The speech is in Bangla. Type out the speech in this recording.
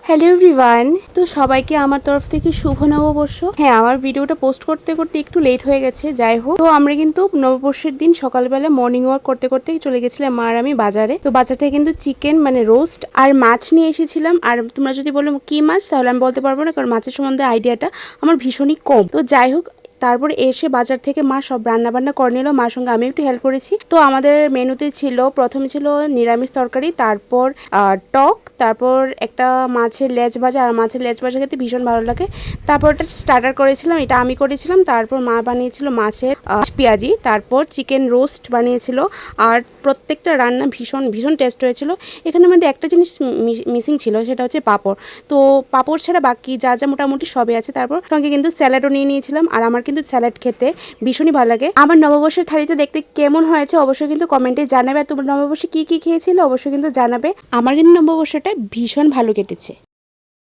হ্যালো এভরিওয়ান, তো সবাইকে আমার তরফ থেকে শুভ নববর্ষ। হ্যাঁ, আমার ভিডিওটা পোস্ট করতে করতে একটু লেট হয়ে গেছে, যাই হোক। তো আমরা কিন্তু নববর্ষের দিন সকালবেলা মর্নিং ওয়াক করতে করতে চলে গেছিলাম মা আর আমি বাজারে। তো বাজার থেকে কিন্তু চিকেন মানে রোস্ট আর মাছ নিয়ে এসেছিলাম। আর তোমরা যদি বলো কি মাছ, তাহলে আমি বলতে পারবো না, কারণ মাছের সম্বন্ধে আইডিয়াটা আমার ভীষণই কম। তো যাই হোক, তারপর এসে বাজার থেকে মা সব রান্না বান্না করে নিল, মার সঙ্গে আমি একটু হেল্প করেছি। তো আমাদের মেনুতে ছিল, প্রথমে ছিল নিরামিষ তরকারি, তারপর টক, তারপর একটা মাছের লেজ ভাজা। আর মাছের লেজ ভাজা খেতে ভীষণ ভালো লাগে। তারপর এটা স্টার্টার করেছিলাম, এটা আমি করেছিলাম। তারপর মা বানিয়েছিল মাছের পেঁয়াজি, তারপর চিকেন রোস্ট বানিয়েছিল। আর প্রত্যেকটা রান্না ভীষণ ভীষণ টেস্ট হয়েছিল। এখানের মধ্যে একটা জিনিস মিসিং ছিল, সেটা হচ্ছে পাঁপড়। তো পাঁপড় ছাড়া বাকি যা যা মোটামুটি সবই আছে। তারপর সঙ্গে কিন্তু স্যালাডও নিয়ে নিয়েছিলাম, আর আমার কিন্তু স্যালাড খেতে ভীষণই ভালো লাগে। আমার নববর্ষের থালিতে দেখতে কেমন হয়েছে অবশ্যই কিন্তু কমেন্টে জানাবে। আর তোমার নববর্ষে কি কি খেয়েছিল অবশ্যই কিন্তু জানাবে। আমার কিন্তু নববর্ষটা ভীষণ ভালো কেটেছে।